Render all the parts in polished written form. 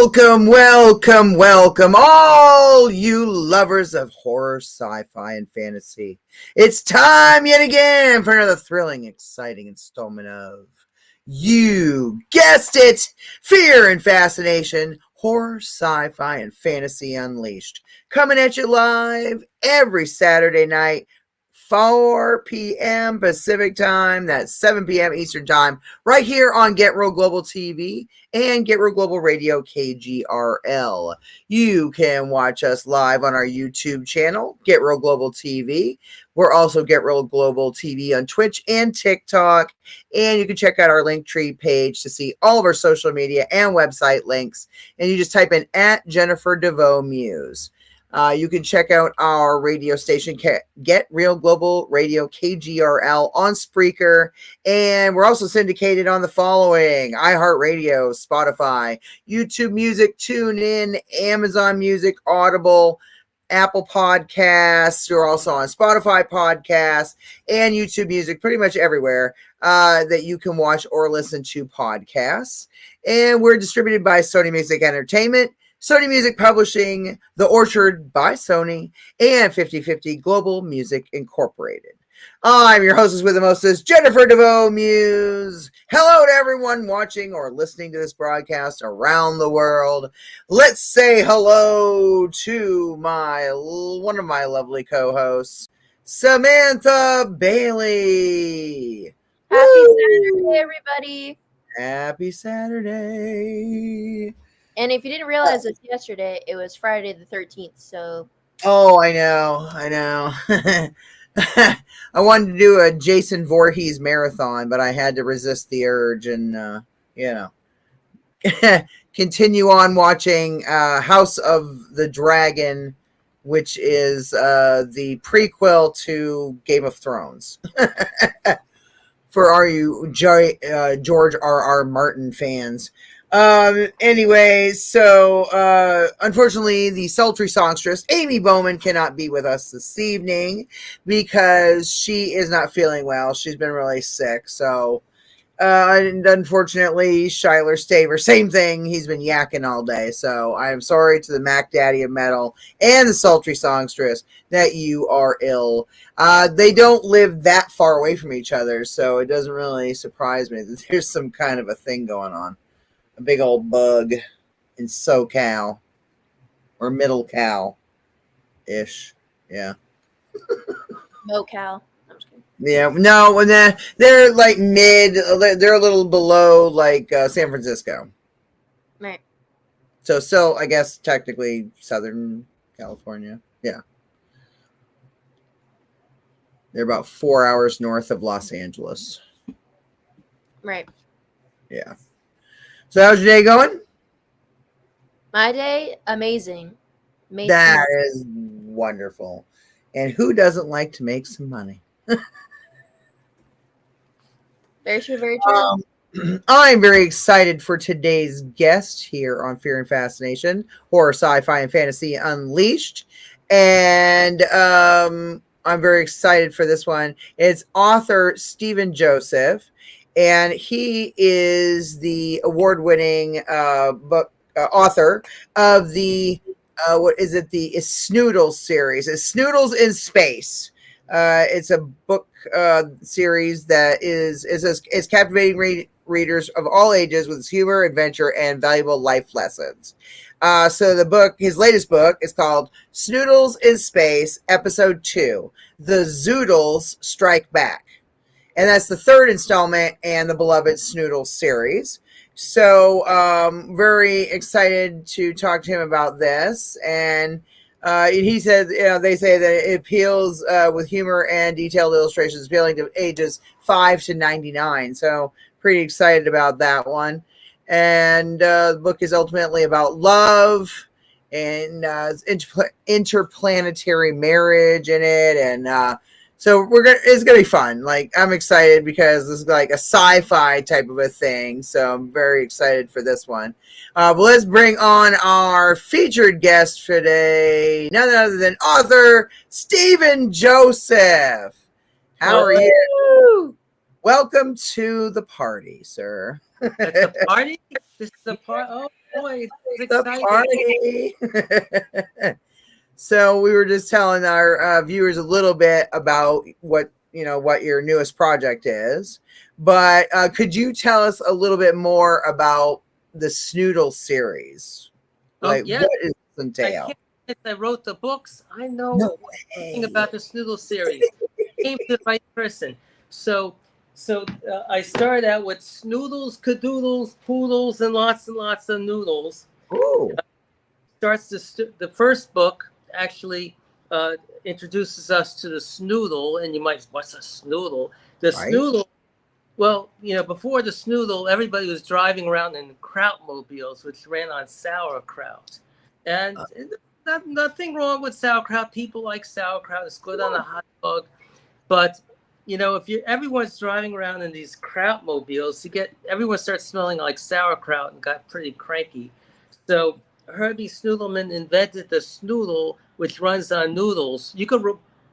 Welcome, all you lovers of horror, sci-fi, and fantasy. It's time yet again for another thrilling, exciting installment of, you guessed it, Fear and Fascination, Horror, Sci-Fi, and Fantasy Unleashed. Coming at you live every Saturday night, 4 p.m. Pacific time, that's 7 p.m. Eastern time, right here on Get Real Global TV and Get Real Global Radio KGRL. You can watch us live on our YouTube channel, Get Real Global TV. We're also Get Real Global TV on Twitch and TikTok. And you can check out our Linktree page to see all of our social media and website links. And you just type in at Jennifer DeVoe Muse. You can check out our radio station, Get Real Global Radio KGRL, on Spreaker. And we're also syndicated on the following: iHeartRadio, Spotify, YouTube Music, TuneIn, Amazon Music, Audible, Apple Podcasts. We're also on Spotify Podcasts and YouTube Music, pretty much everywhere that you can watch or listen to podcasts. And we're distributed by Sony Music Entertainment, Sony Music Publishing, The Orchard by Sony, and 50/50 Global Music Incorporated. I'm your hostess with the mostest, Jennifer DeVoe Muse. Hello to everyone watching or listening to this broadcast around the world. Let's say hello to one of my lovely co-hosts, Samantha Bailey. Happy Saturday, everybody. Happy Saturday. And if you didn't realize this yesterday, it was Friday the 13th, so... Oh, I know. I wanted to do a Jason Voorhees marathon, but I had to resist the urge and, continue on watching House of the Dragon, which is the prequel to Game of Thrones. For all you George R.R. Martin fans. Anyway, so unfortunately, the sultry songstress Amy Bowman cannot be with us this evening because she is not feeling well. She's been really sick. So, and unfortunately, Shiler Staver, same thing. He's been yakking all day. So I am sorry to the Mac Daddy of Metal and the sultry songstress that you are ill. They don't live that far away from each other, so it doesn't really surprise me that there's some kind of a thing going on. A big old bug in SoCal or Middle Cal-ish. Yeah. MoCal. I'm just kidding. Yeah, no, they're like mid, they're a little below like San Francisco. Right. So still, I guess, technically Southern California. Yeah. They're about 4 hours north of Los Angeles. Right. Yeah. So how's your day going? My day, amazing. That is wonderful. And who doesn't like to make some money? Very true, very true. I'm very excited for today's guest here on Fear and Fascination, Horror, Sci-Fi, and Fantasy Unleashed. And I'm very excited for this one. It's author Stephen Joseph. And he is the award-winning book author of the the Snoodles series. It's Snoodles in Space. It's a book series that is captivating readers of all ages with its humor, adventure, and valuable life lessons. So his latest book is called Snoodles in Space, Episode 2: The Zoodles Strike Back. And that's the third installment in the beloved Snoodles series. So very excited to talk to him about this. And he said, they say that it appeals with humor and detailed illustrations, appealing to ages 5 to 99. So pretty excited about that one. And the book is ultimately about love and interplanetary marriage in it. And so it's gonna be fun. Like, I'm excited because this is like a sci-fi type of a thing. So I'm very excited for this one. But let's bring on our featured guest today, none other than author Stephen Joseph. How are you? Welcome to the party, sir. It's a party? This is a party? Oh, boy, it's The exciting. party. So we were just telling our viewers a little bit about what your newest project is, but could you tell us a little bit more about the Snoodle series? Oh Like, yeah, what does this I entail? can't. I wrote the books. I know No everything way. about the Snoodle series. Came to the right person. So, I started out with Snoodles, Cadoodles, Poodles, and lots of noodles. Oh, Starts the first book actually introduces us to the Snoodle, and you might, what's a Snoodle? The right. Snoodle. Well, before the Snoodle, everybody was driving around in Krautmobiles, which ran on sauerkraut. And Uh, nothing wrong with sauerkraut. People like sauerkraut. It's good on a hot dog. But if everyone's driving around in these Krautmobiles, everyone starts smelling like sauerkraut and got pretty cranky. So Herbie Snoodleman invented the Snoodle, which runs on noodles. You could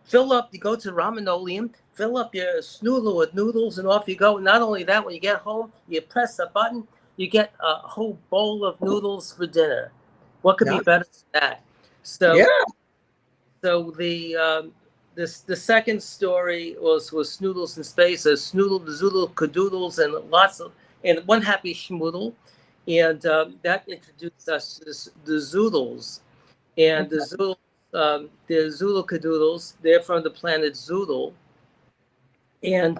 fill up. You go to Ramenoleum, fill up your Snoodle with noodles, and off you go. Not only that, when you get home, you press a button, you get a whole bowl of noodles for dinner. What could be yeah. better than that? Yeah. So, the second story was Snoodles in Space. A Snoodle, the Zoodle, Cadoodles, and one happy schmoodle, and that introduced us to the Zoodles, and Okay. the Zoodle Cadoodles. They're from the planet Zoodle, and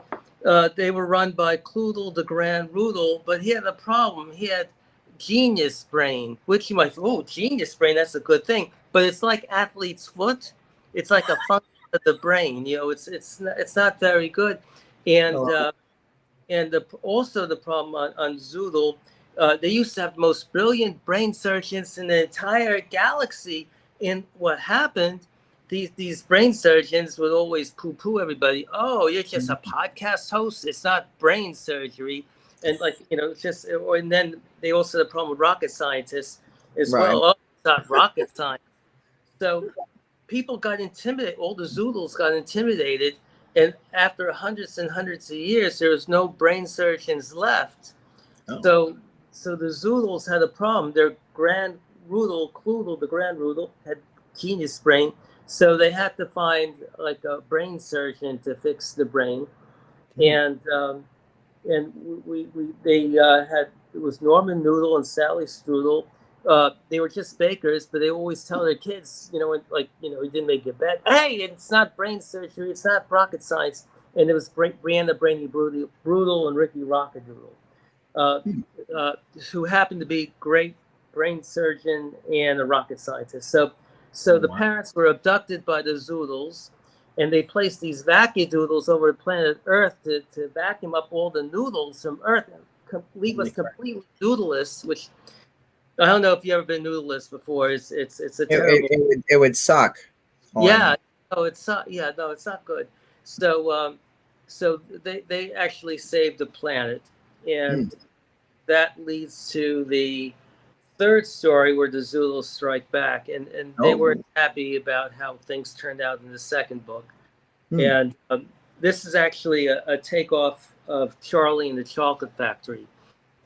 they were run by Cloodle the Grand Roodle, but he had a problem. He had genius brain, which you might say, oh, genius brain, that's a good thing. But it's like athlete's foot. It's like a function of the brain. It's not very good. And Oh, also the problem on Zoodle, they used to have the most brilliant brain surgeons in the entire galaxy. And what happened? These brain surgeons would always poo-poo everybody. Oh, you're just a podcast host. It's not brain surgery, and it's just. And then they also had a problem with rocket scientists as right. well. Oh, it's not rocket science. So people got intimidated. All the Zoodles got intimidated, and after hundreds and hundreds of years, there was no brain surgeons left. Oh, So the Zoodles had a problem. Their Grand Roodle, Cloodle, the Grand Roodle, had genius brain, so they had to find like a brain surgeon to fix the brain, hmm. and they had, it was Norman Noodle and Sally Strudel. They were just bakers, but they always tell their kids, he didn't make it bad. Hey, it's not brain surgery, it's not rocket science. And it was Brianna Brainy Brutal and Ricky Rockadoodle, uh, Hmm. who happened to be great brain surgeon and a rocket scientist. So the Wow. parents were abducted by the Zoodles, and they placed these vacuum over planet Earth to vacuum up all the noodles from Earth and leave us completely noodleless. Which I don't know if you ever been noodleless before. It's a terrible. It would suck. All I Yeah, know. no, it's not. Yeah, no, it's not good. So they actually saved the planet, and Hmm. that leads to the third story where the Zulus strike back, and they weren't Oh. happy about how things turned out in the second book. Hmm. And this is actually a takeoff of Charlie and the Chocolate Factory.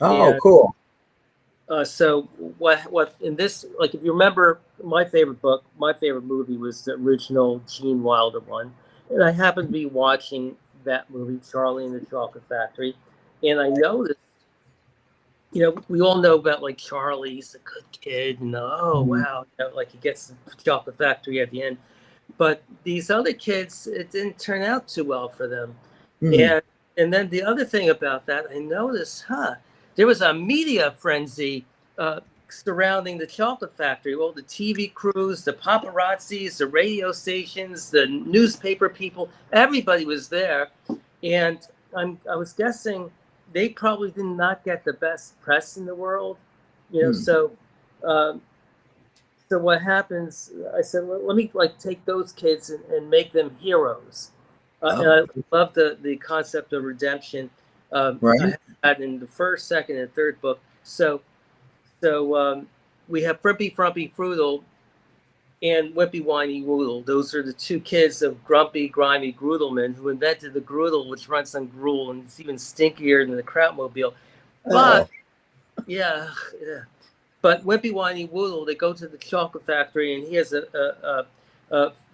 Oh, And cool. so what in this, like, if you remember, my favorite book, my favorite movie was the original Gene Wilder one, and I happened to be watching that movie, Charlie and the Chocolate Factory, and I noticed, we all know about like Charlie, he's a good kid, and oh Mhm. wow, like he gets the chocolate factory at the end. But these other kids, it didn't turn out too well for them. Mhm. And then the other thing about that, I noticed, there was a media frenzy surrounding the chocolate factory. All the TV crews, the paparazzis, the radio stations, the newspaper people, everybody was there. And I was guessing they probably did not get the best press in the world, Hmm. so so what happens, I said, well, let me like take those kids and make them heroes. And Oh, I love the concept of redemption. I right. have that in the first, second, and third book. So we have Frimpy Frumpy Fruital and Wimpy Whiny Woodle. Those are the two kids of Grumpy Grimy Grudelman, who invented the Grudel, which runs on gruel, and it's even stinkier than the Krautmobile. But Oh. yeah, yeah. But Wimpy Whiny Woodle, they go to the chocolate factory, and he has a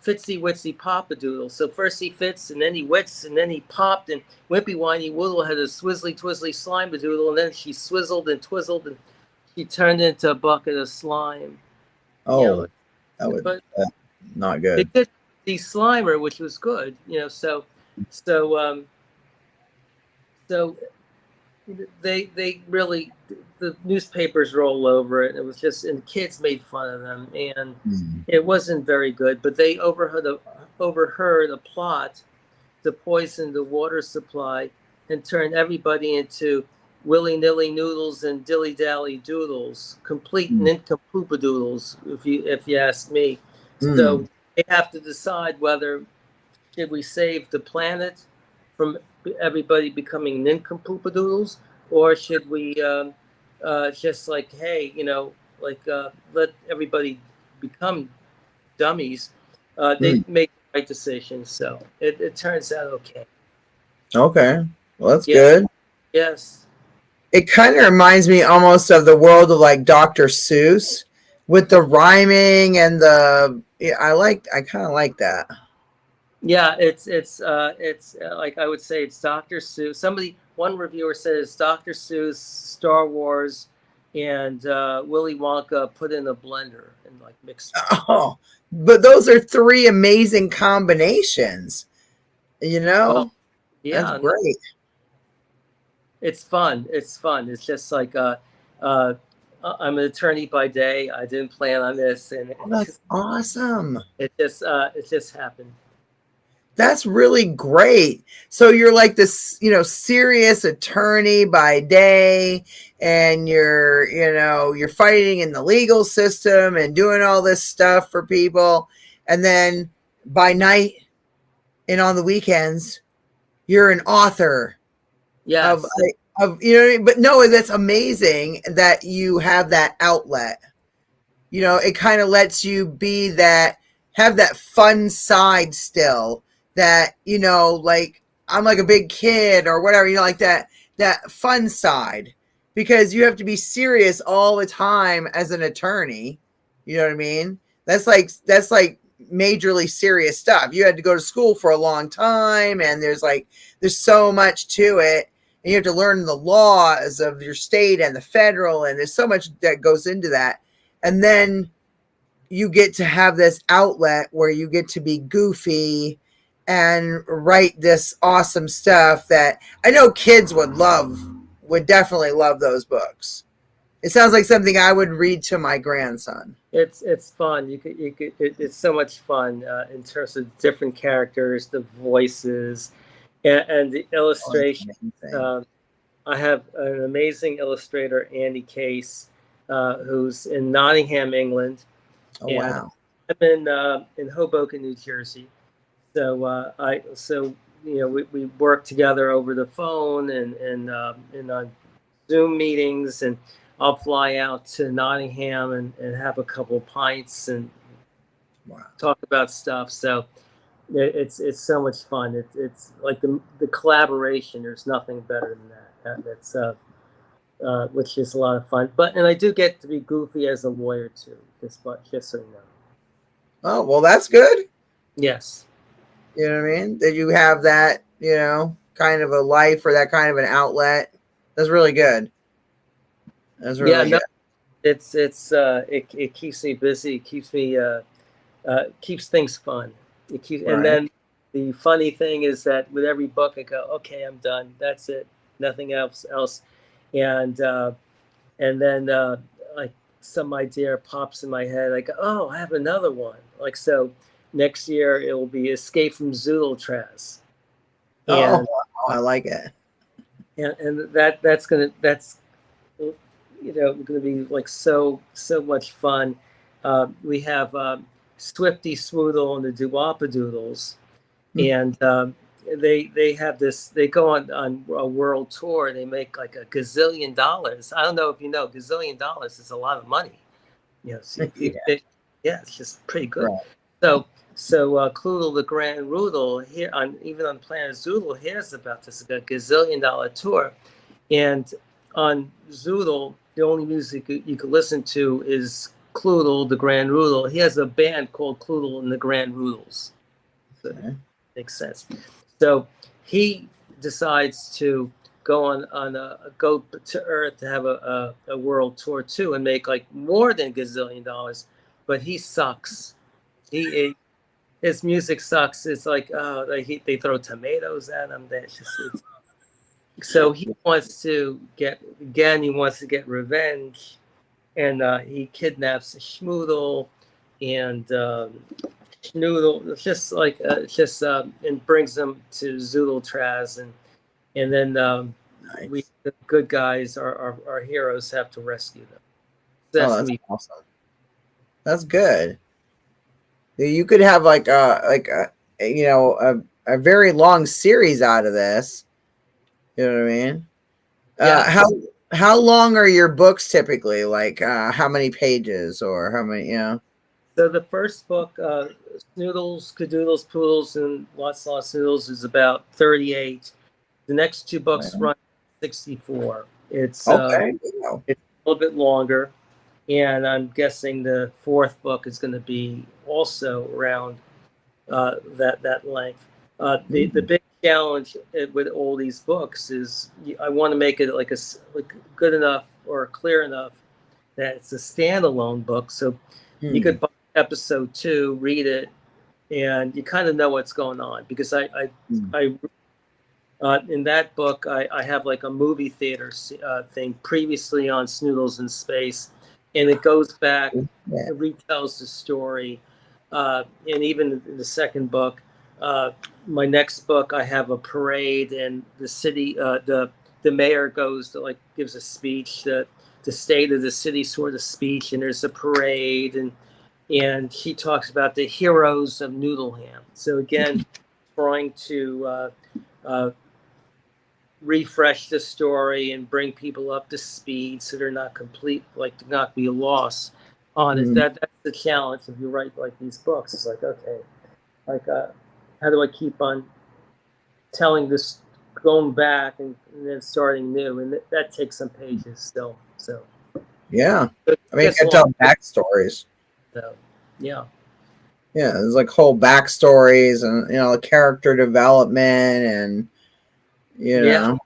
Fitsy Witsy Pop-a-Doodle. So first he fits, and then he wits, and then he popped, and Wimpy Whiny Woodle had a Swizzly Twizzly Slime-a-Doodle, and then she swizzled and twizzled, and she turned into a bucket of slime. Oh, You know, that would but not they good. did the Slimer, which was good. You know, so they really, the newspapers roll over it. It was just, and kids made fun of them, and Mm. it wasn't very good. But they overheard a plot to poison the water supply and turn everybody into willy-nilly noodles and dilly-dally doodles, complete Mm. nincompoopadoodles, if you ask me. Mm. So they have to decide whether should we save the planet from everybody becoming nincompoopadoodles, or should we just like, hey, you know, like let everybody become dummies? They Mm. make the right decision, so it turns out okay. Okay, well that's Yeah. good. Yes. It kind of reminds me almost of the world of like Dr. Seuss with the rhyming and the. Yeah, I kind of like that. Yeah, it's like I would say it's Dr. Seuss. One reviewer says Dr. Seuss, Star Wars, and Willy Wonka put in a blender and like mixed together. Oh, but those are three amazing combinations. You Well, know, that's yeah, no, great. it's fun. It's fun. It's just like uh, I'm an attorney by day. I didn't plan on this, and Oh, that's awesome. it just happened. That's really great. So you're like this, serious attorney by day, and you're fighting in the legal system and doing all this stuff for people. And then by night and on the weekends, you're an author of, Yes, but no, that's amazing that you have that outlet. It kind of lets you have that fun side still, that, like I'm like a big kid or whatever, like that fun side, because you have to be serious all the time as an attorney. You know what I mean? That's like majorly serious stuff. You had to go to school for a long time, and there's so much to it, and you have to learn the laws of your state and the federal, and there's so much that goes into that. And then you get to have this outlet where you get to be goofy and write this awesome stuff that I know kids would definitely love those books. It sounds like something I would read to my grandson. it's fun. It's so much fun in terms of different characters, the voices, and the Oh, that's illustration. amazing. Um, I have an amazing illustrator, Andy Case, who's in Nottingham, England, Oh, and wow. I'm in Hoboken, New Jersey. So we work together over the phone and on Zoom meetings, and I'll fly out to Nottingham and have a couple of pints and Wow. talk about stuff. So it's so much fun. It's like the collaboration. There's nothing better than that. That's which is a lot of fun. And I do get to be goofy as a lawyer too. Just so you know. Oh, well, that's good. Yes. You know what I mean? That you have that, kind of a life, or that kind of an outlet. That's really good. That's Yeah. really No. good. It keeps me busy. It keeps things fun. And Right. then the funny thing is that with every book, I go, okay, I'm done. That's it. Nothing else. And then like some idea pops in my head. I go, oh, I have another one. Like, so next year it will be Escape from Zoodletraz. Oh, And wow, I like it. that's going to be like so much fun. We have Swifty Swoodle and the Doowapadoodles, and they have this. They go on a world tour. They make like $1 gazillion. I don't know if you know, $1 gazillion is a lot of money. So Yeah. yeah, it's just pretty good. Right. So Cloodle the Grand Roodle here even on Planet Zoodle hears about this $1 gazillion tour, and on Zoodle the only music you could listen to is Kloodle, the Grand Roodle. He has a band called Kloodle and the Grand Roodles. So Okay. makes sense. So he decides to go to Earth to have a world tour too and make like more than $1 gazillion, but he sucks. His music sucks. It's like they throw tomatoes at him. So he wants to get revenge, and he kidnaps Schmoodle, and Schnoodle. It's just like and brings them to Zoodle-Traz, and then Nice. the good guys, our heroes, have to rescue them. So Oh, that's awesome. That's good. You could have like a very long series out of this. You know what I mean? Yeah. How long are your books typically? Like how many pages or how many? So the first book, Snoodles, Cadoodles, Poodles, and Lots Noodles, is about 38. The next two books run 64. It's Okay. it's a little bit longer, and I'm guessing the fourth book is going to be also around that length. The big challenge with all these books is I want to make it like good enough or clear enough that it's a standalone book, so you could buy episode 2, read it, and you kind of know what's going on, because I in that book, I have like a movie theater thing previously on Snoodles in Space, and it goes back, it retells the story. And even in the second book, my next book, I have a parade, and the city, the mayor goes to gives a speech, the state of the city sort of speech, and there's a parade, and she talks about the heroes of Noodleham. So again, trying to refresh the story and bring people up to speed so they're not not be lost on it. That's the challenge if you write like these books. It's like, okay, how do I keep on telling this, going back and then starting new, and that takes some pages still. So yeah, I mean, you can tell backstories. So yeah. Yeah, there's like whole backstories and character development and Yeah,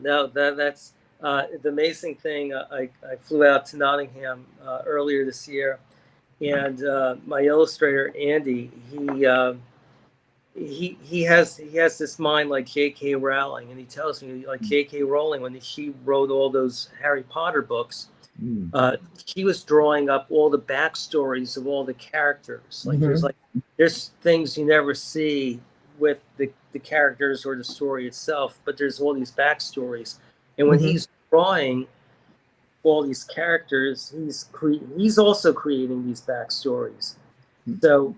no, that's the amazing thing. I flew out to Nottingham earlier this year, and my illustrator Andy, he has this mind like J.K. Rowling, and he tells me like J.K. Rowling, when she wrote all those Harry Potter books, she was drawing up all the backstories of all the characters. Like there's things you never see with the characters or the story itself, but there's all these backstories. And when he's drawing all these characters, he's also creating these backstories. So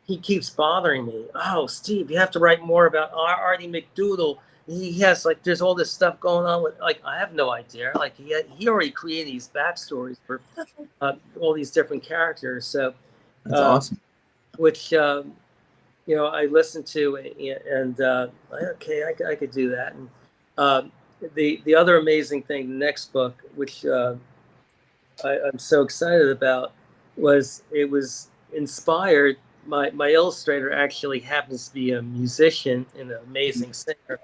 he keeps bothering me. Oh, Steve, you have to write more about Artie McDoodle. He has there's all this stuff going on with I have no idea. Like he already created these backstories for all these different characters. So that's awesome. Which I listened to, and okay, I could do that. And the other amazing thing, the next book, which I'm so excited about, was inspired. My illustrator actually happens to be a musician and an amazing singer,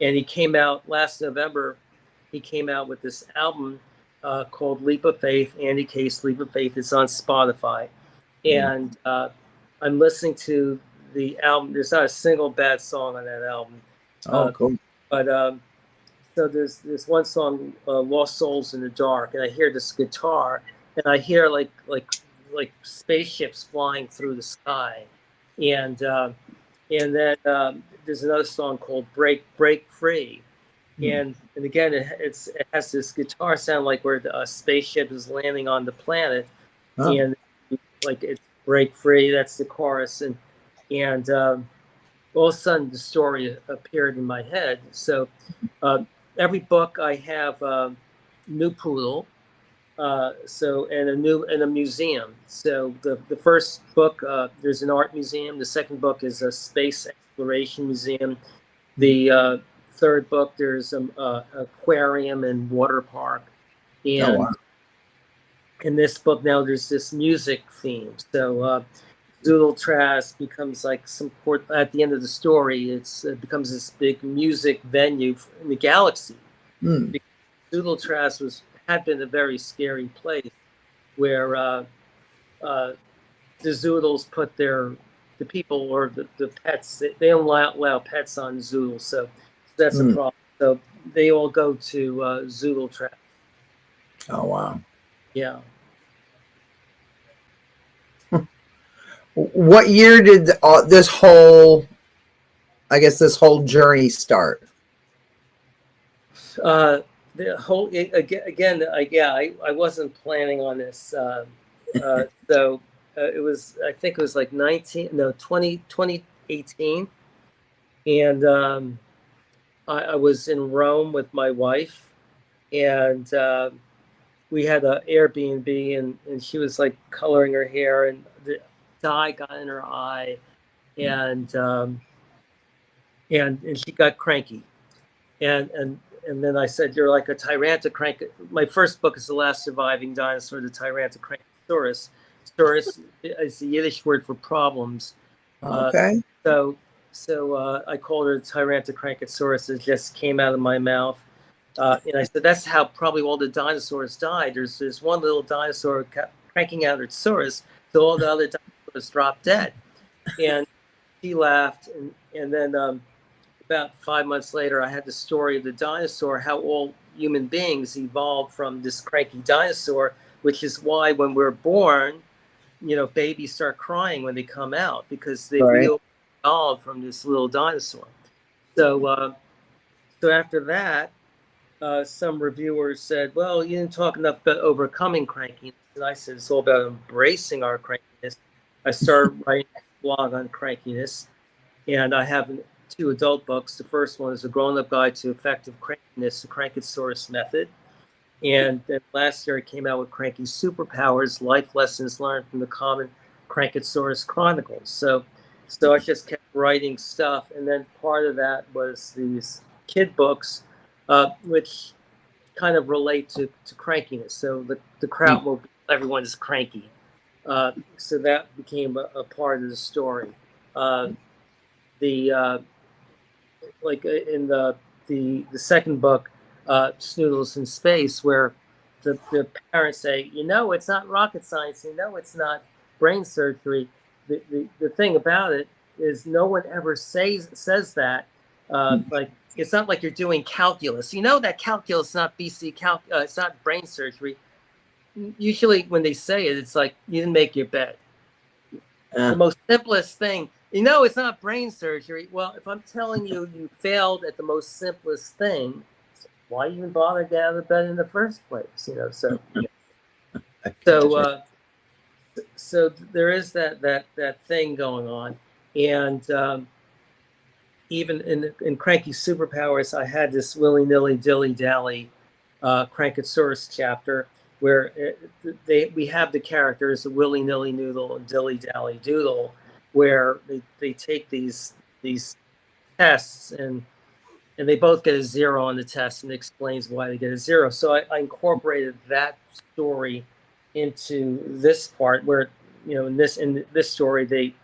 and he came out last November. He came out with this album called Leap of Faith, Andy Case Leap of Faith. It's on Spotify, and I'm listening to the album. There's not a single bad song on that album. Oh, cool. But so there's one song, Lost Souls in the Dark, and I hear this guitar, and I hear like spaceships flying through the sky, and then there's another song called Break Free, and again it has this guitar sound like where a spaceship is landing on the planet, and it's Break Free. That's the chorus, and all of a sudden the story appeared in my head. So every book I have new poodle. So and a museum. So the first book, there's an art museum. The second book is a space exploration museum. The third book, there's an aquarium and water park, Oh wow. and in this book now there's this music theme. So Zoodle Trask becomes like some port at the end of the story. It becomes this big music venue in the galaxy. Hmm. Zoodle Trask had been a very scary place where uh, the Zoodles put the people or the pets. They don't allow pets on Zoodle, so that's a Hmm. problem. So they all go to Zoodle Trask. Oh wow. Yeah. What year did this whole, I guess, this whole journey start? Uh, the whole again, I wasn't planning on this. So it was, I think it was like 2018, and I was in Rome with my wife, and we had an Airbnb, and she was like coloring her hair, and the dye got in her eye, and and she got cranky, and then I said, "You're like a Tyrantocrank." My first book is The Last Surviving Dinosaur, the Tyrantocrankosaurus. Saurus is the Yiddish word for problems. Uh, Okay. so I called her Tyrantocrankosaurus. It just came out of my mouth. And I said, that's how probably all the dinosaurs died. There's one little dinosaur cranking out its saurus, so all the other dinosaurs dropped dead. And she laughed. And then about 5 months later, I had the story of the dinosaur, how all human beings evolved from this cranky dinosaur, which is why when we're born, babies start crying when they come out because we Right. all evolved from this little dinosaur. So, so after that, some reviewers said, "Well, you didn't talk enough about overcoming crankiness." And I said, "It's all about embracing our crankiness." I started writing a blog on crankiness, and I have two adult books. The first one is A Grown-Up Guide to Effective Crankiness, the Crankosaurus Method. And then last year I came out with Cranky Superpowers, Life Lessons Learned from the Common Crankosaurus Chronicles. So I just kept writing stuff. And then part of that was these kid books, which kind of relate to crankiness. So the crowd will be, everyone's cranky. So that became a part of the story. The like in the second book, Snoodles in Space, where the parents say, it's not rocket science, it's not brain surgery. The thing about it is no one ever says that. Like it's not like you're doing calculus. That calculus is not BC it's not brain surgery. Usually when they say it, it's like you didn't make your bed. The most simplest thing. It's not brain surgery. Well, if I'm telling you you failed at the most simplest thing, why even bother get out of bed in the first place? So so so there is that thing going on, and even in Cranky Superpowers, I had this willy nilly dilly dally Crankosaurus chapter where we have the characters Willy Nilly Noodle and Dilly Dally Doodle, where they take these tests and they both get a 0 on the test, and it explains why they get a 0. So I incorporated that story into this part where in this story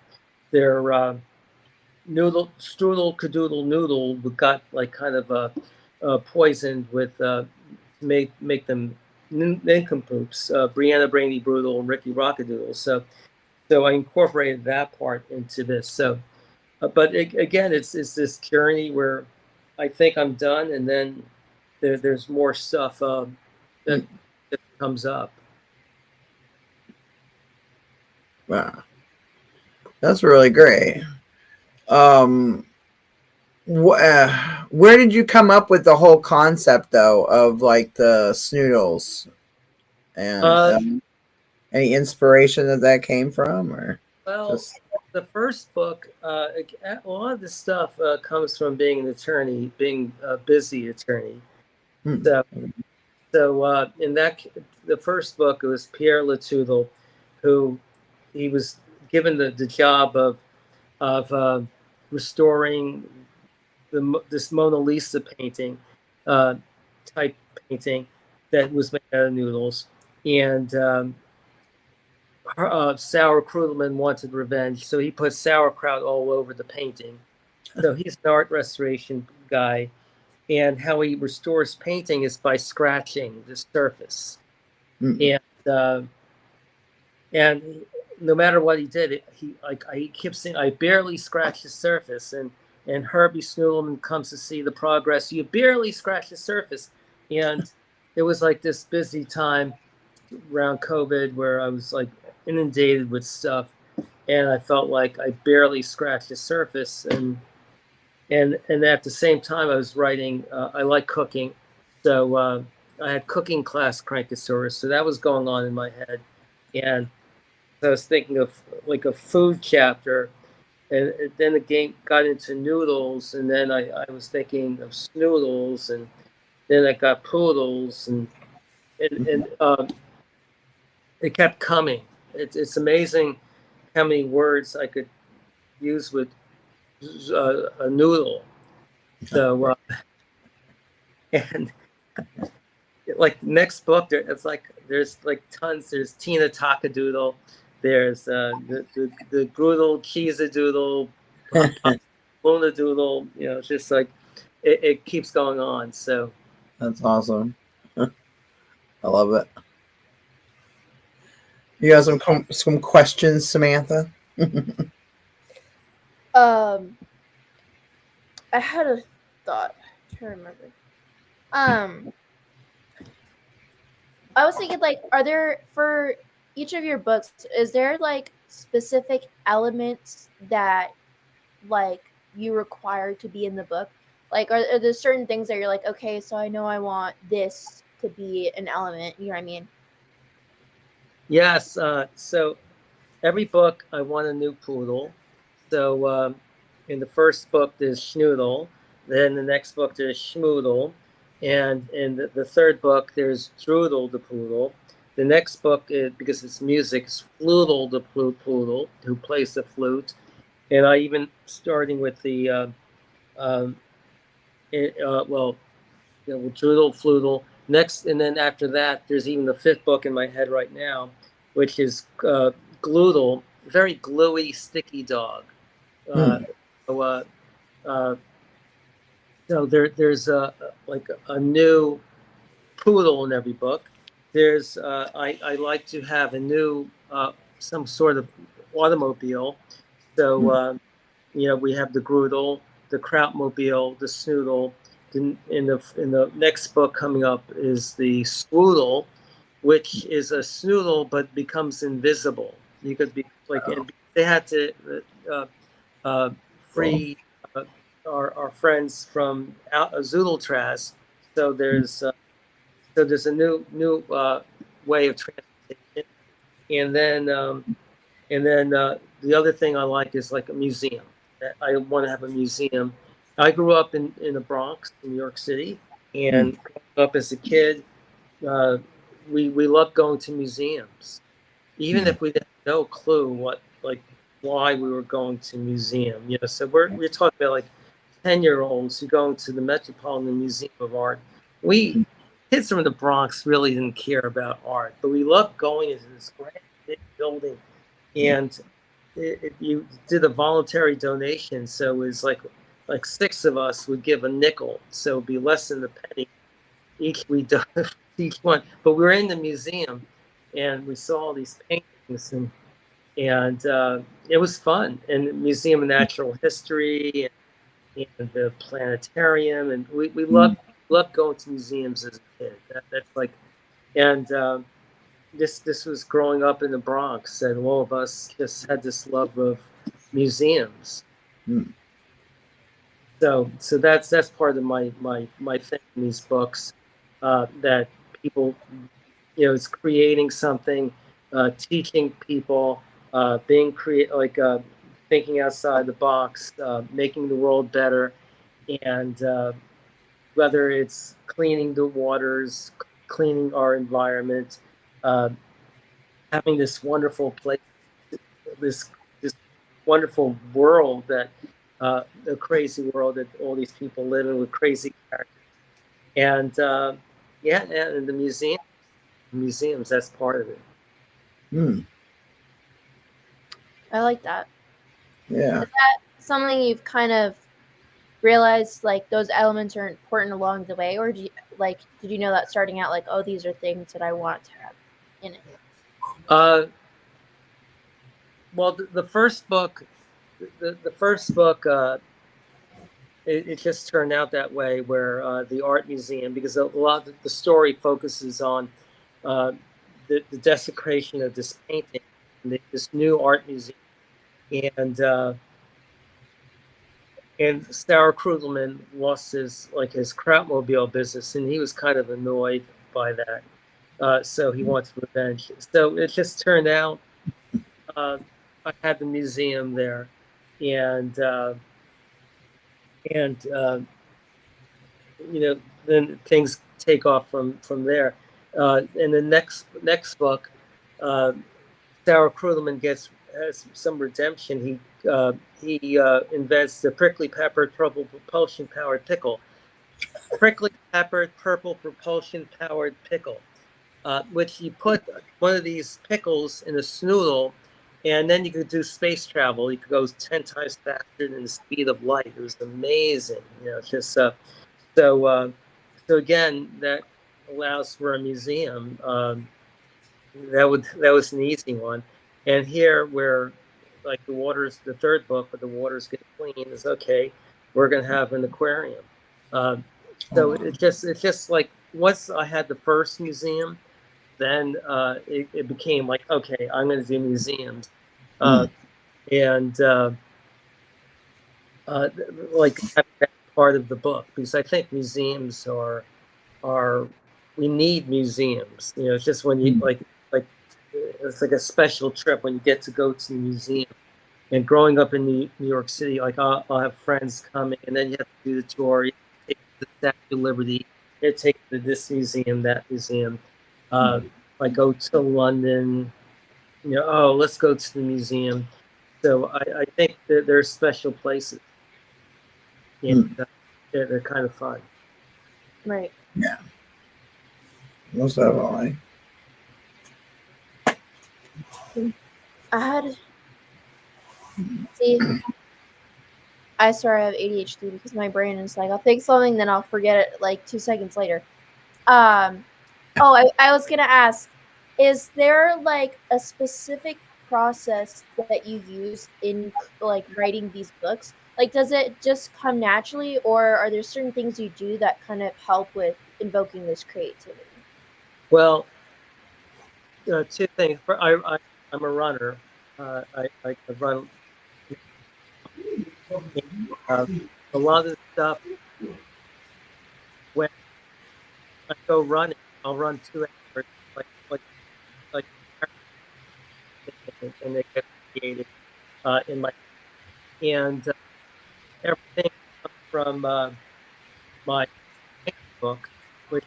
they're noodle strudel cadoodle noodle got like kind of poisoned with make them nincompoops, Brianna Brainy Brutal and Ricky Rockadoodle. So I incorporated that part into this. So, but again, it's this journey where I think I'm done, and then there's more stuff that comes up. Wow. That's really great. Um, where did you come up with the whole concept though of like the Snoodles and Uh, any inspiration that came from, or well, just the first book, a lot of this stuff comes from being an attorney, being a busy attorney. hmm, So in the first book, it was Pierre Latoudle, who he was given the job of restoring this Mona Lisa painting, type painting that was made out of noodles, and Sauer Krudelman wanted revenge, so he put sauerkraut all over the painting. So he's an art restoration guy, and how he restores painting is by scratching the surface, Mm. and and no matter what he did, he kept saying, "I barely scratched the surface," and Herbie Snoodleman comes to see the progress. You barely scratched the surface, and it was like this busy time around COVID where I was like inundated with stuff, and I felt like I barely scratched the surface, and at the same time I was writing. I like cooking, so I had cooking class crankosaurus, so that was going on in my head, and I was thinking of like a food chapter, and then the game got into noodles, and then I was thinking of snoodles, and then I got poodles, and it kept coming. It's amazing how many words I could use with a noodle. So and like next book, there's like tons. There's Tina Takadoodle. There's the Groodle Cheeseadoodle, Luna Doodle. You know, it's just like it keeps going on. So That's awesome. I love it. You got some questions, Samantha? I had a thought. I'm trying to remember. I was thinking, like, are there for each of your books? Is there like specific elements that like you require to be in the book? Like, are there certain things that you're like, okay, so I know I want this to be an element. You know what I mean? yes, so every book I want a new poodle. So in the first book there's Schnoodle, then the next book there's Schmoodle, and in the third book there's Droodle the poodle. The next book, because it's music, is Flutel the poodle who plays the flute, and I even starting with the um, well, Droodle, Flutel. Next, and then after that, there's even the fifth book in my head right now, which is Gloodle, very gluey, sticky dog. Uh, Hmm. so, uh, so there's like a new poodle in every book. There's I like to have a new some sort of automobile. So Hmm. we have the Groodle, the Krautmobile, the Snoodle. In the next book coming up is the Swoodle, which is a Snoodle but becomes invisible. You could be like, Oh, and they had to uh, uh, cool. free our friends from Zoodletraz. So there's a new way of transportation, and then the other thing I like is like a museum. I want to have a museum. I grew up in the Bronx, in New York City, Hmm. and growing up as a kid, uh, we loved going to museums, even Hmm. if we had no clue what like why we were going to museum. So we're talking about like 10-year-olds who go to the Metropolitan Museum of Art. We kids from the Bronx really didn't care about art, but we loved going into this grand big building, and you did a voluntary donation, so it was like six of us would give a nickel, so it'd be less than a penny each we do each one. But we were in the museum, and we saw all these paintings, and it was fun. And the Museum of Natural History and the planetarium, and we Hmm. loved going to museums as a kid. That's like, and this was growing up in the Bronx, and all of us just had this love of museums. Hmm. So that's part of my thing in these books, that people, is creating something, teaching people, being thinking outside the box, making the world better, and whether it's cleaning the waters, cleaning our environment, uh, having this wonderful place, this this wonderful world that the crazy world that all these people live in with crazy characters. And yeah, and the museums, that's part of it. Hmm. I like that. Yeah. Something you've kind of realized like those elements are important along the way, or did you know that starting out like, oh, these are things that I want to have in it? Uh, well, the first book, the first book, it just turned out that way, where the art museum, because a lot of the story focuses on uh, the desecration of this painting, this new art museum, and Sauer Krugelman lost his Krautmobile business, and he was kind of annoyed by that. So he wants revenge. So it just turned out uh, I had the museum there, and and then things take off from there. In the next book, uh, Sauer Krugelman has some redemption. He invents the prickly peppered purple propulsion powered pickle. Prickly peppered purple propulsion powered pickle, which you put one of these pickles in a Snoodle, and then you could do space travel. You could go 10 times faster than the speed of light. It was amazing. Just so so again, that allows for a museum. That was an easy one. And here, where like the third book, but the waters get clean, is okay. We're gonna have an aquarium. Um, so it's just like once I had the first museum, then it became like, okay, I'm gonna do museums, Hmm. uh, and uh, like that's part of the book, because I think museums are we need museums. It's just when you Hmm. like it's like a special trip when you get to go to the museum. And growing up in New York City, like I'll have friends coming, and then you have to do the tour. You take the Statue of Liberty, you take to this museum, that museum. Uh, I go to London. Oh, let's go to the museum. So I think that there's special places, and Hmm. they're kind of fun. Right. Yeah. Most definitely. I had see. I swear I have ADHD because my brain is like, I'll think something, then I'll forget it like 2 seconds later. Um, oh, I was gonna ask, is there like a specific process that you use in like writing these books? Like, does it just come naturally, or are there certain things you do that kind of help with invoking this creativity? Well, two things. I'm a runner. I run. Uh, a lot of the stuff when I go running, I'll run 2 hours, like like, and they get created in my and everything comes from my book, which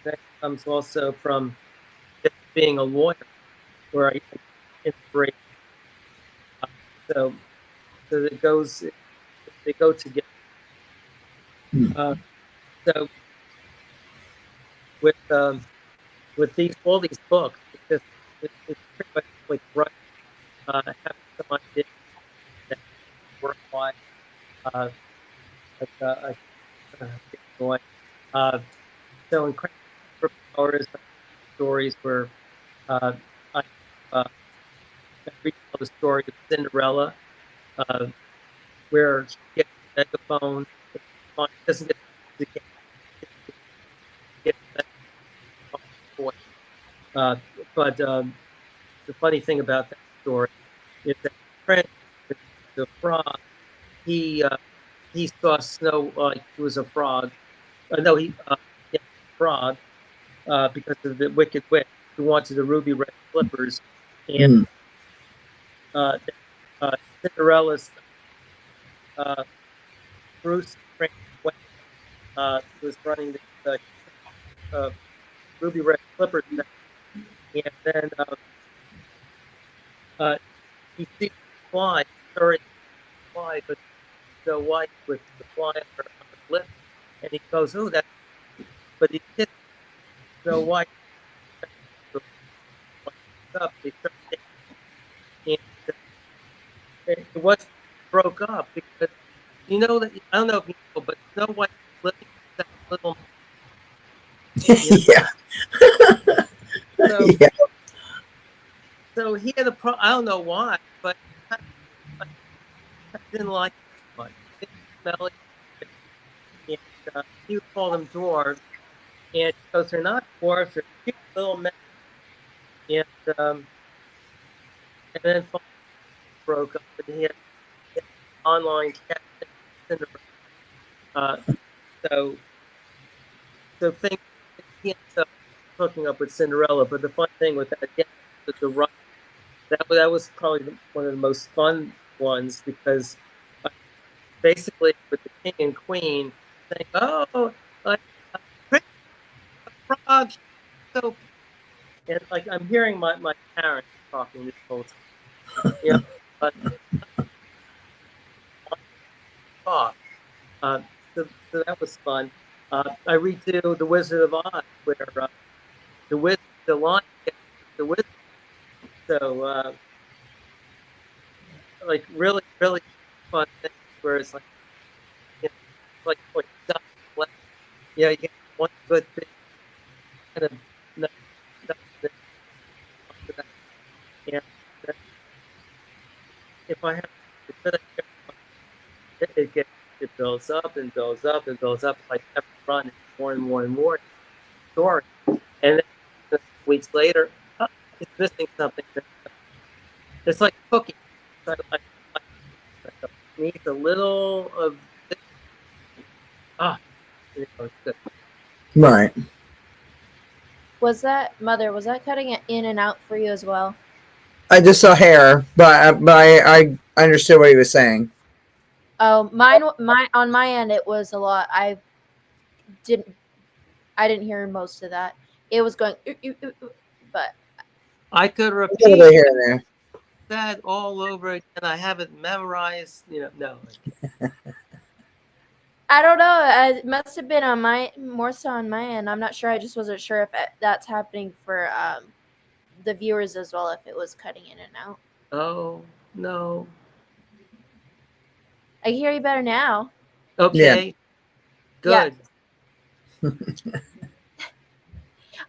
that comes also from just being a lawyer, where I get inspiration. Uh, so so it goes they go together. Hmm. Uh, so with with these all these books, it's pretty much like having some idea that worthwhile. Uh, like get going. Uh, so in Crazy Superpowers, stories where uh, I uh, retell the story of Cinderella, uh, where she gets a megaphone, doesn't get the get the megaphone. Uh, but the funny thing about that story is that Prince, the frog, he uh, he saw Snow like he was a frog. No, yeah, frog because of the Wicked Witch who wanted the ruby red slippers, and Hmm. uh, Cinderella's uh, Bruce was running the ruby red slippers, and then uh, he sees fly, sorry, fly, but Snow White with the fly on her lip, and he goes, "Oh, that's," but he kissed Snow White. So up, they start dating, and it was broke up because you know that I don't know if you know, but Snow White was living with that little, you know, Yeah. so Yeah. so he had a pro. I don't know why, but I didn't like it much. He didn't smell it, and he would call them dwarves, and she goes, "They're not dwarves; they're cute little men." And and then finally broke up, and he had an online chat Cinderella. Uh, so so things he ended up hooking up with Cinderella. But the fun thing with that again, the run that was probably one of the most fun ones because uh, basically with the king and queen saying, "Oh, like Prince Frog, so," and like I'm hearing my parents talking this whole time, you know, but talk. Uh, so that was fun. I redo The Wizard of Oz, where the wizard, the lion gets the wizard. So like really fun thing where it's like you know, like stuff. Yeah, you get one good big kind of nut stuff after that. And then if I have the good it gets it builds up and builds up and builds up. If I kept running more and more and more story, and then weeks later, oh, it's missing something. It's like cooking. So I need a little of this. Ah, it's good. Right. Was that mother? Was that cutting it in and out for you as well? I just saw hair, but I understood what he was saying. Oh, my on my end it was a lot. Didn't I didn't hear most of that. It was going, "Ooh, ooh, ooh, ooh," but I could A little bit repeat here and there. that all over again. I have it memorized. No. I don't know. It must have been on my more so on my end. I'm not sure. I just wasn't sure if that's happening for the viewers as well. If it was cutting in and out. Oh no. I can hear you better now. Yeah. Okay. Yeah, Good.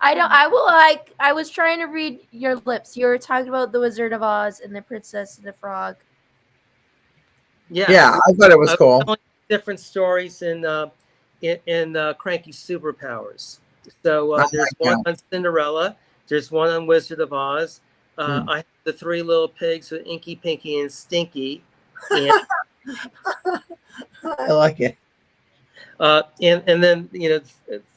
I don't. I will like. I was trying to read your lips. You were talking about the Wizard of Oz and the Princess and the Frog. Yeah, Yes. I thought it was I was cool. telling different stories in Cranky Superpowers. So I there's like one that. on Cinderella. There's one on Wizard of Oz. Hmm. I have the three little pigs with Inky, Pinky, and Stinky, and I like it. and then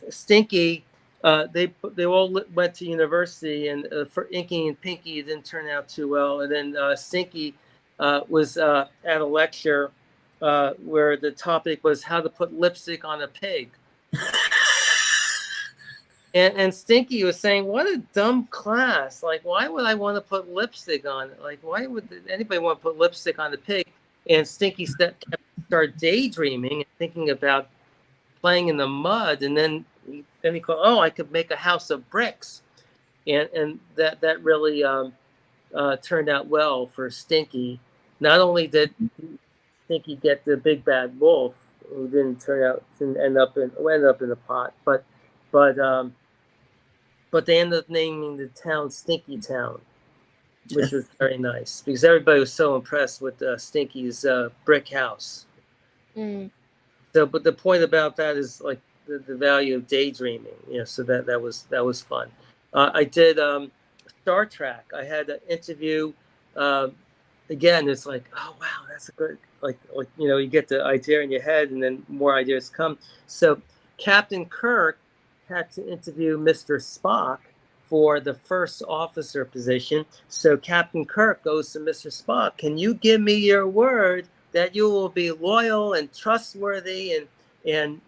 Stinky. They all went to university, and for Inky and Pinky, it didn't turn out too well. And then Stinky was at a lecture where the topic was how to put lipstick on a pig. And Stinky was saying, "What a dumb class! Like, why would I want to put lipstick on it? Like, why would anybody want to put lipstick on the pig?" And Stinky started daydreaming and thinking about playing in the mud, and then he thought, "Oh, I could make a house of bricks," and that really turned out well for Stinky. Not only did Stinky get the big bad wolf, who didn't end up in the pot, but um, but they ended up naming the town Stinky Town, which was very nice because everybody was so impressed with Stinky's brick house. Mm. So, but the point about that is like the value of daydreaming. So that was fun. I did Star Trek. I had an interview. Uh, Again, it's like, oh wow, that's a good like you get the idea in your head, and then more ideas come. So Captain Kirk had to interview Mr. Spock for the first officer position. So Captain Kirk goes to Mr. Spock, "Can you give me your word that you will be loyal and trustworthy and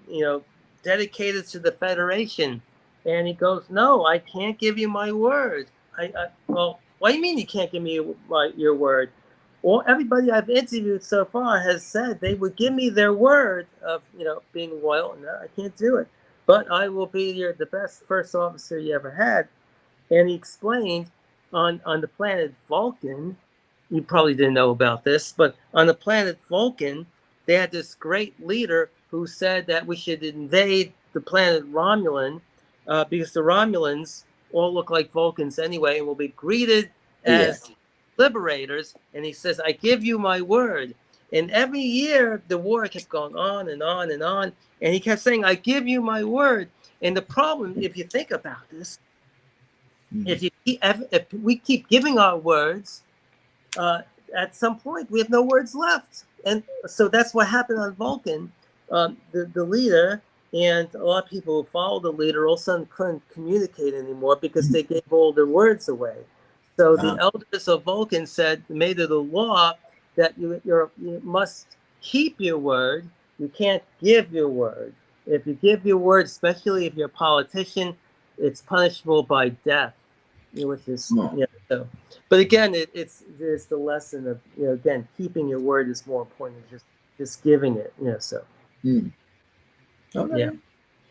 dedicated to the Federation?" And he goes, "No, I can't give you my word." Well, what do you mean you can't give me your word? everybody I've interviewed so far has said they would give me their word of, being loyal, and I can't do it. But I will be the best first officer you ever had. And he explained on the planet Vulcan, you probably didn't know about this, but on the planet Vulcan, they had this great leader who said that we should invade the planet Romulan because the Romulans all look like Vulcans anyway and will be greeted Yeah. as liberators. And he says, I give you my word. And every year, the war kept going on and on and on. And he kept saying, I give you my word. And the problem, if you think about this, if we keep giving our words, at some point we have no words left, and so that's what happened on Vulcan. The leader and a lot of people who followed the leader all of a sudden couldn't communicate anymore because they gave all their words away. So the elders of Vulcan made it a law that you must keep your word. You can't give your word. If you give your word, especially if you're a politician, it's punishable by death. Which is so. But again, there's the lesson of again, keeping your word is more important than just giving it. So Okay. yeah.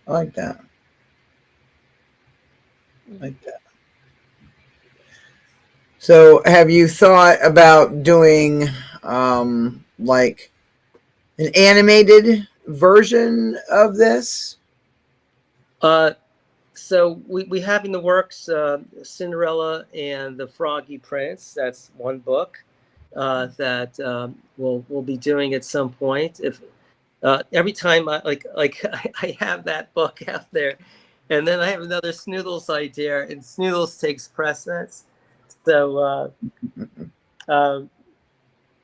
I like that. Like that. So, have you thought about doing like an animated version of this? So we have in the works Cinderella and the Froggy Prince. That's one book that we'll be doing at some point. If every time I have that book out there, and then I have another Snoodles idea, and Snoodles takes precedence. So um,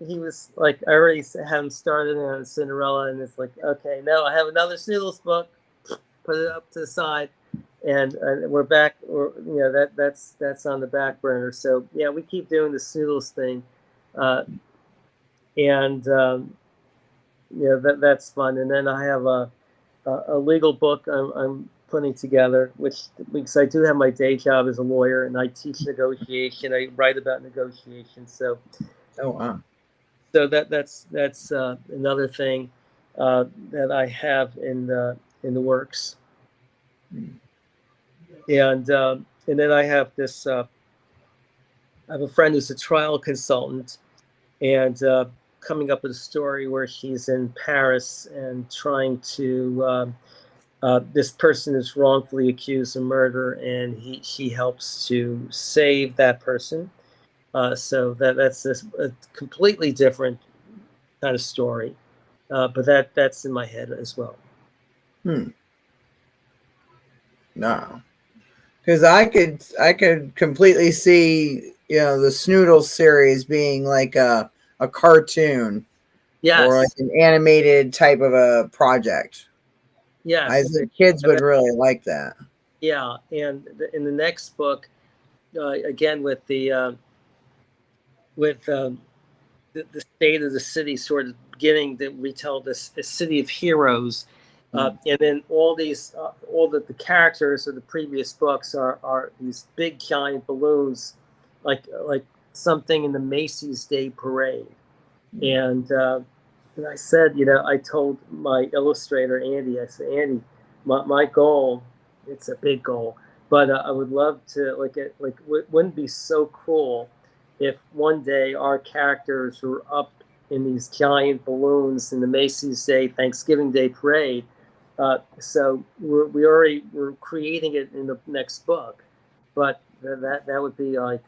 he was like, I already had him started on Cinderella, and it's like, okay, no, I have another Snoodles book. Put it up to the side, and we're back. Or that's on the back burner. So yeah, we keep doing the Snoodles thing, and that's fun. And then I have a legal book I'm putting together, which because I do have my day job as a lawyer and I teach negotiation. I write about negotiation. So Oh wow. so that's another thing that I have in the works. And then I have this. I have a friend who's a trial consultant, and coming up with a story where she's in Paris and trying to. This person is wrongfully accused of murder, and she helps to save that person. So that's a completely different kind of story, but that's in my head as well. No, because I could completely see the Snoodles series being like a cartoon or like Yes, an animated type of a project. I yes, think kids would really like that. yeah. And in the next book, again with the state of the city sort of beginning to retell this city of heroes. And then all the characters of the previous books are these big giant balloons, like something in the Macy's Day Parade. And I said, I told my illustrator Andy, I said, Andy, my goal, it's a big goal, but I would love to wouldn't it be so cool if one day our characters were up in these giant balloons in the Macy's Day Thanksgiving Day Parade. So we're creating it in the next book, but that would be like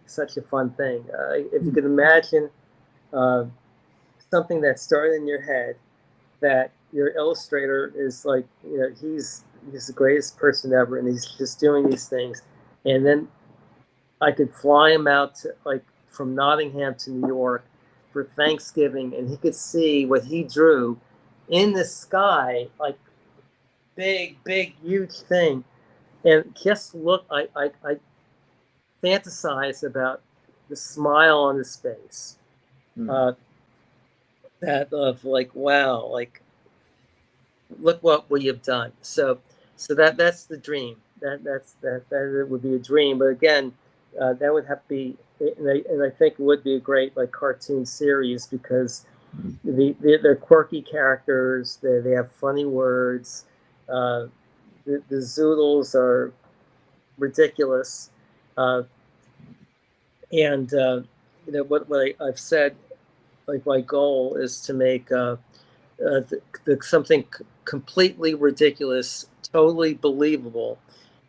such a fun thing. If you could imagine uh, something that started in your head that your illustrator is like, he's the greatest person ever, and he's just doing these things, and then I could fly him out to, like, from Nottingham to New York for Thanksgiving, and he could see what he drew in the sky, like big, huge thing, and just look. I fantasize about the smile on his face, that of like, wow, like look what we have done. So that's the dream. That would be a dream, but again, that would have to be and I think it would be a great like cartoon series because they're quirky characters. They have funny words. The Zoodles are ridiculous, uh, and what I've said, like my goal is to make something completely ridiculous, totally believable,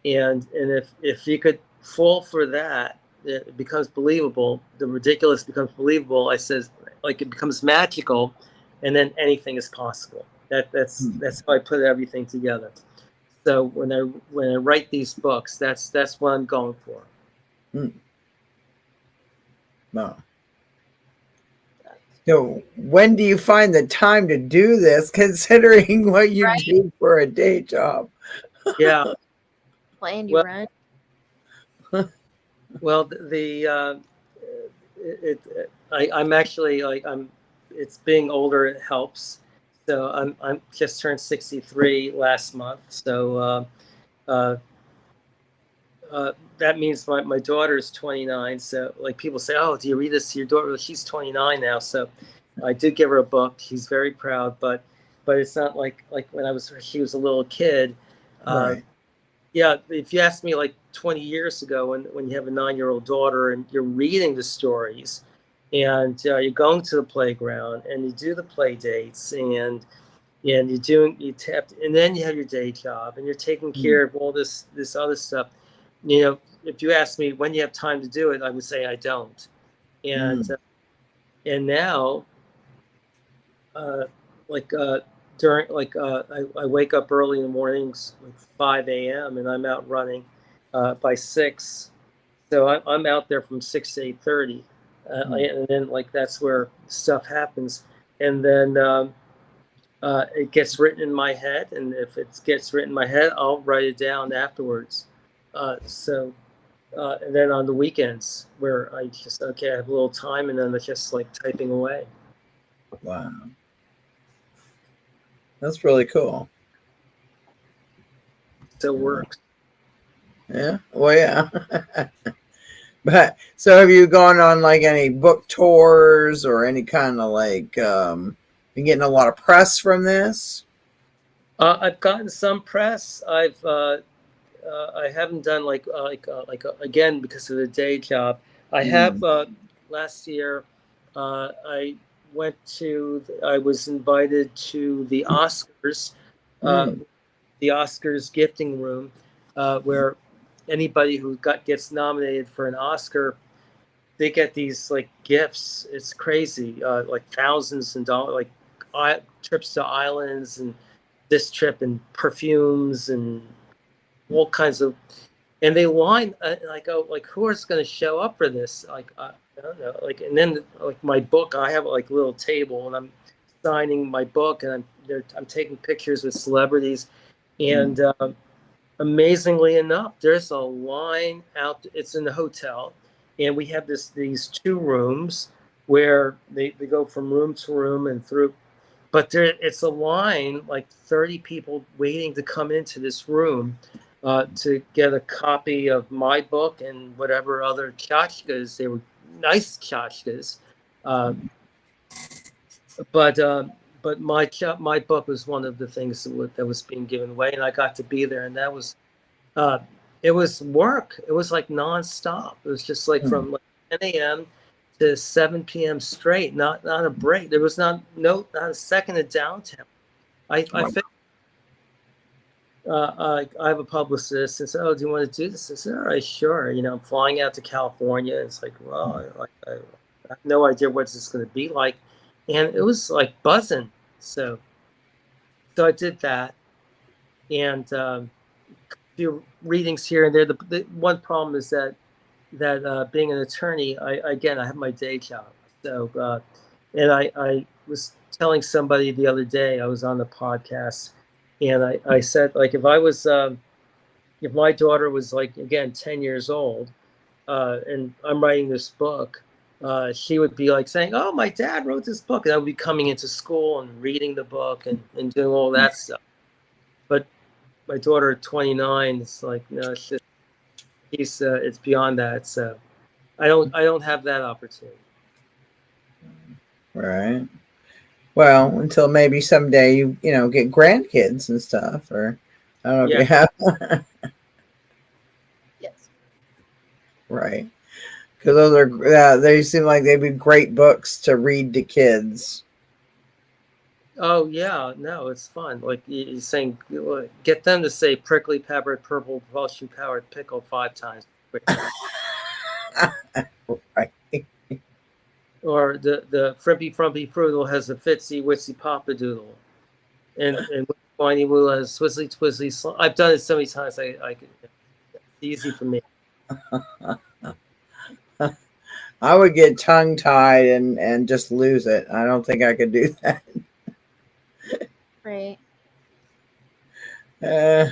and if you could fall for that, it becomes believable. The ridiculous becomes believable. I says like it becomes magical, and then anything is possible. That's how I put everything together. So when I write these books, that's what I'm going for. No. So when do you find the time to do this, considering what you do for a day job? Yeah. Plan you run. Well, I'm actually like it's being older, it helps. So I'm just turned 63 last month. So uh, that means my daughter is 29. So like people say, oh, do you read this to your daughter? Well, she's 29 now. So I did give her a book. She's very proud, but it's not like when she was a little kid. Right. Yeah, if you asked me like 20 years ago when you have a 9-year-old daughter and you're reading the stories and you're going to the playground and you do the play dates and you tap and then you have your day job and you're taking care of all this other stuff. If you ask me when you have time to do it, I would say I don't. And now uh, like during I wake up early in the mornings like 5 a.m. and I'm out running by 6. So I'm out there from 6 to 8:30, and then like that's where stuff happens, and then it gets written in my head, and if it gets written in my head, I'll write it down afterwards. And then on the weekends where I just I have a little time, and then it's just like typing away. Wow. That's really cool. Still works. Yeah. Well, yeah. But so have you gone on like any book tours or any kind of like been getting a lot of press from this? I've gotten some press. I haven't done again because of the day job. I have last year. I was invited to the Oscars, the Oscars gifting room, where anybody who gets nominated for an Oscar, they get these like gifts. It's crazy, like thousands and dollars, like trips to islands and this trip and perfumes and all kinds of. And they line, and I go like, who is going to show up for this? Like I don't know. Like and then like my book, I have like a little table, and I'm signing my book, and I'm taking pictures with celebrities, and amazingly enough, there's a line out. It's in the hotel, and we have these 2 rooms where they go from room to room and through. But it's a line, like 30 people waiting to come into this room to get a copy of my book and whatever other tchotchkes. They were nice tchotchkes. But my book was one of the things that was being given away, and I got to be there, and that was it was work. It was like nonstop. It was just like from like 10 a.m. to 7 p.m. straight, not a break. There was not a second of downtime. I have a publicist and said, "Oh, do you want to do this?" I said, "All right, sure." I'm flying out to California. It's like, well, I have no idea what this is going to be like, and it was like buzzing. So I did that, and few readings here and there. The one problem is that being an attorney, I have my day job. So and I was telling somebody the other day, I was on the podcast, and I said like if my daughter was like again 10 years old, and I'm writing this book. She would be like saying, "Oh, my dad wrote this book," and I would be coming into school and reading the book and doing all that stuff. But my daughter at 29, it's like, no, it's beyond that. So I don't have that opportunity. Right. Well, until maybe someday you know get grandkids and stuff, or I don't know if Yeah. you have. Yes. Right. Because those are they seem like they'd be great books to read to kids. Oh yeah, no, it's fun. Like you're saying, get them to say prickly peppered purple propulsion powered pickle 5 times quickly, Right. or the frimpy frumpy frugal has a fitsy witsy papadoodle, and whiny woo has swizzly twizzly. I've done it so many times. I can, it's easy for me. I would get tongue tied and just lose it. I don't think I could do that. Right. Uh,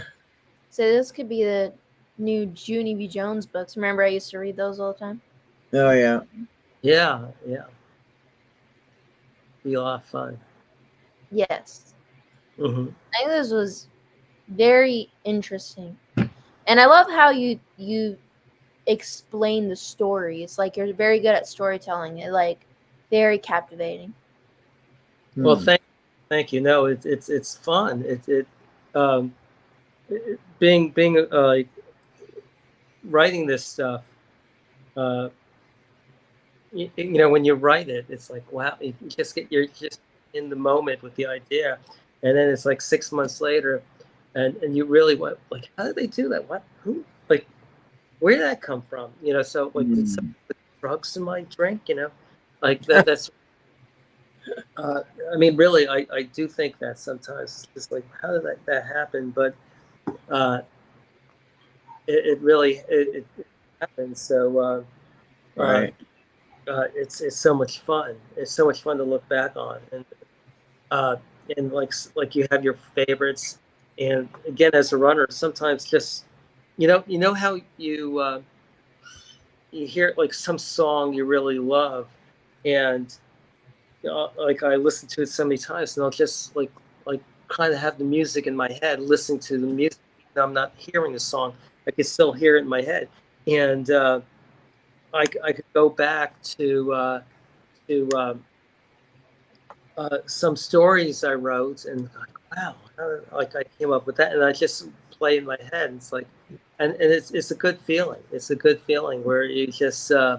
So this could be the new Junie B. Jones books. Remember, I used to read those all the time. oh yeah. Yeah, yeah, be a lot of fun. Yes, Hmm. I think this was very interesting, and I love how you explain the story. It's like you're very good at storytelling. It like very captivating. Well, Hmm. thank you. No, it's fun. Um, being like writing this stuff. Uh, you know, when you write it, it's like wow, you just get you're just in the moment with the idea, and then it's like 6 months later, and you really what like how did they do that? What who like where did that come from? You know, so like did someone Hmm. put drugs in my drink? You know, like that. That's uh, I mean, really, I do think that sometimes it's just like how did that happen? But uh, it really it happens. So. Uh, Right. it's so much fun. It's so much fun to look back on, uh, and like you have your favorites, and again as a runner, sometimes just you know how you hear like some song you really love, and like I listen to it so many times, and I'll just like kind of have the music in my head, listening to the music. Even though I'm not hearing the song, I can still hear it in my head, and I could go back to some stories I wrote, and like, wow, like I came up with that, and I just play in my head. And it's like, and it's a good feeling. It's a good feeling where you just uh,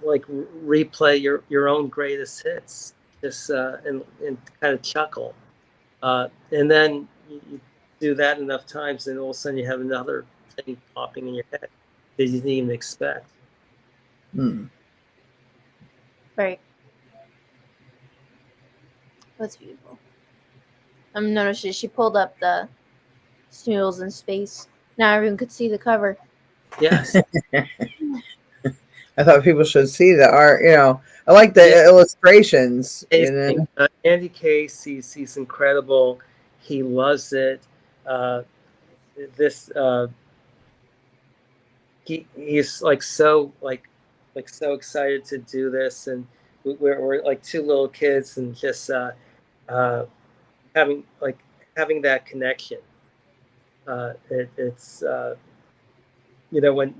like replay your own greatest hits, just and kind of chuckle, and then you do that enough times, and all of a sudden you have another thing popping in your head that you didn't even expect. Hmm. Right. That's beautiful. I'm noticing she pulled up the Snoodles in Space. Now everyone could see the cover. Yes. I thought people should see the art. You know, I like Yeah. the illustrations. You Amazing. know. Andy Case, he's incredible. He loves it. Uh, this he's like so excited to do this, and we're like two little kids, and just uh, having having that connection. It's you know when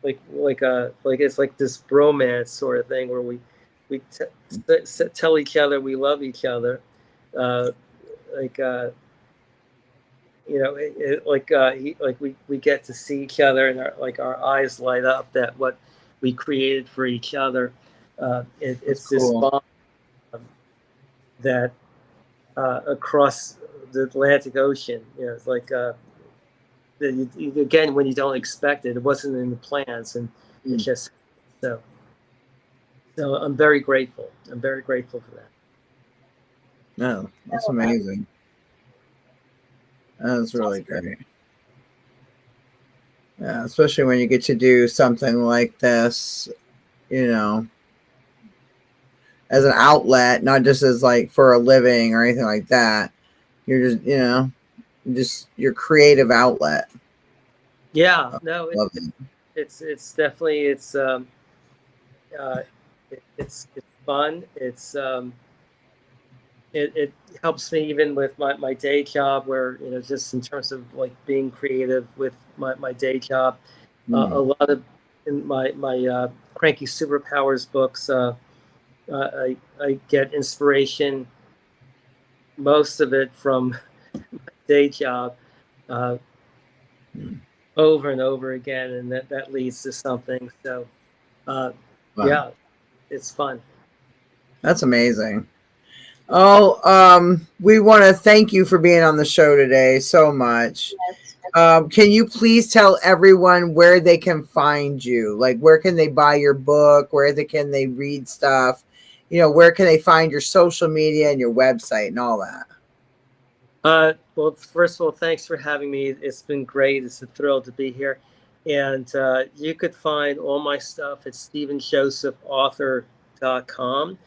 like it's like this bromance sort of thing where we tell each other we love each other. Uh, like you know like we get to see each other, and our eyes light up that what we created for each other. That's It's this cool. bond that across the Atlantic Ocean, you know, it's like again when you don't expect it, it wasn't in the plans, and Hmm. it's just so I'm very grateful. I'm very grateful for that. No, that's Oh, that- amazing. That's It's really awesome. great. Yeah, especially when you get to do something like this, you know, as an outlet, not just as like for a living or anything like that. You're just, you know, just your creative outlet. Yeah, no, Love it. it's definitely uh, it's fun. It helps me even with my day job, where you know just in terms of like being creative with my day job, a Hmm. lot of in my Cranky Superpowers books, I get inspiration, most of it from day job, uh, over and over again, and that leads to something. So, uh, Wow. yeah, it's fun. That's amazing. Oh, we want to thank you for being on the show today so much. Yes. Can you please tell everyone where they can find you? Like, where can they buy your book? Can they read stuff? Where can they find your social media and your website and all that? Well, first of all, thanks for having me. It's been great. It's a thrill to be here. And you could find all my stuff at StephenJosephAuthor.com.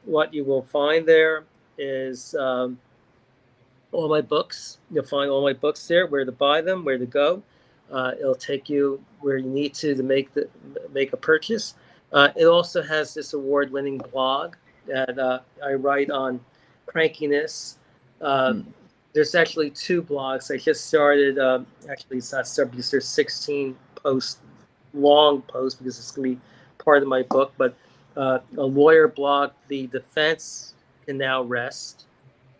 What you will find there is all my books. You'll find all my books there, where to buy them, where to go. It'll take you where you need to make a purchase. It also has this award-winning blog that I write on crankiness. There's actually 2 blogs. I just started. Actually, it's not started because there's 16 long posts, because it's going to be part of my book. But a lawyer blog, The Defense Can Now Rest.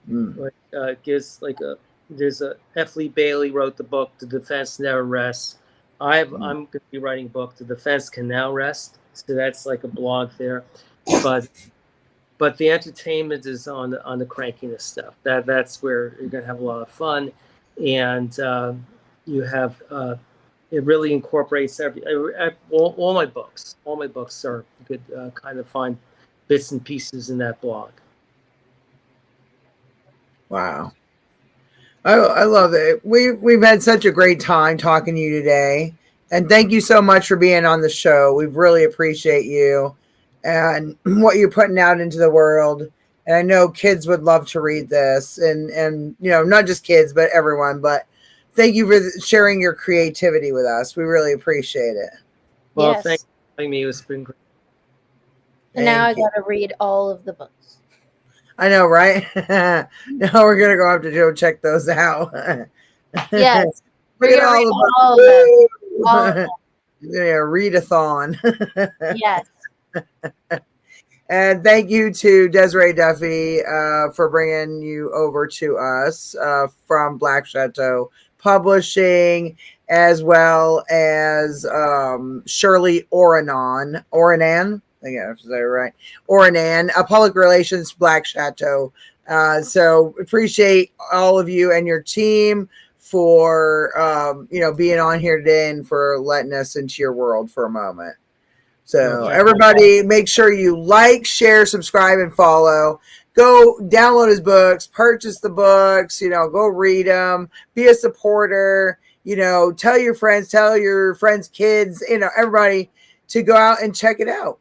Which gives there's a F. Lee Bailey wrote the book The Defense Never Rests. I'm going to be writing a book The Defense Can Now Rest. So that's like a blog there, but the entertainment is on the crankiness stuff. That's where you're going to have a lot of fun, and you have it really incorporates all my books. All my books are good. Kind of find bits and pieces in that blog. Wow. I love it. We've had such a great time talking to you today. And thank you so much for being on the show. We really appreciate you and what you're putting out into the world. And I know kids would love to read this, and not just kids, but everyone. But thank you for sharing your creativity with us. We really appreciate it. Well, Yes. thanks for having me. It's been great. And now I got to read all of the books. I know, right? Now we're going to go have to go check those out. Yes. Look at all of them. All of them. Yeah, readathon. Yes. And thank you to Desiree Duffy for bringing you over to us from Black Chateau Publishing, as well as Shirley Oranan. I think I have to say it right. Oranan, Public Relations, Black Chateau. So appreciate all of you and your team for being on here today and for letting us into your world for a moment. So everybody, make sure you like, share, subscribe, and follow. Go download his books, purchase the books, go read them, be a supporter, tell your friends, kids, everybody to go out and check it out.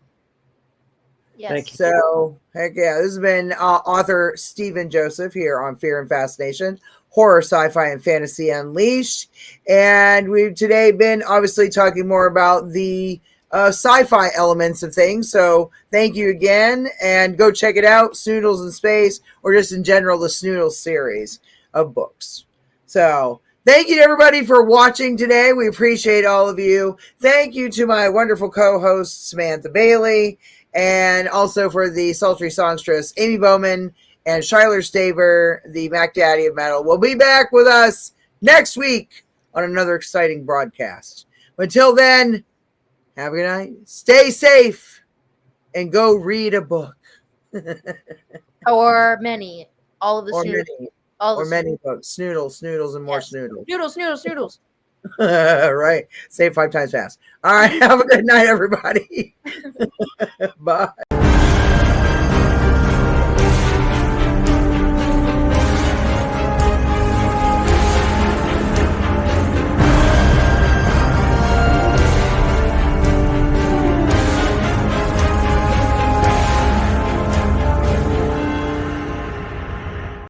Yes. Thank you. So, heck yeah, this has been author Stephen Joseph here on Fear and Fascination, Horror, Sci-Fi, and Fantasy Unleashed. And we've today been obviously talking more about the sci-fi elements of things. So thank you again, and go check it out, Snoodles in Space, or just in general, the Snoodles series of books. So thank you to everybody for watching today. We appreciate all of you. Thank you to my wonderful co-host, Samantha Bailey, and also for the sultry songstress, Amy Bowman, and Schuyler Staver, the Mac Daddy of Metal, will be back with us next week on another exciting broadcast. Until then, have a good night. Stay safe and go read a book. Or many. All of the Snoodles. Many books. Snoodles, and more Snoodles. Snoodles. Right. Say it 5 times fast. All right. Have a good night, everybody. Bye.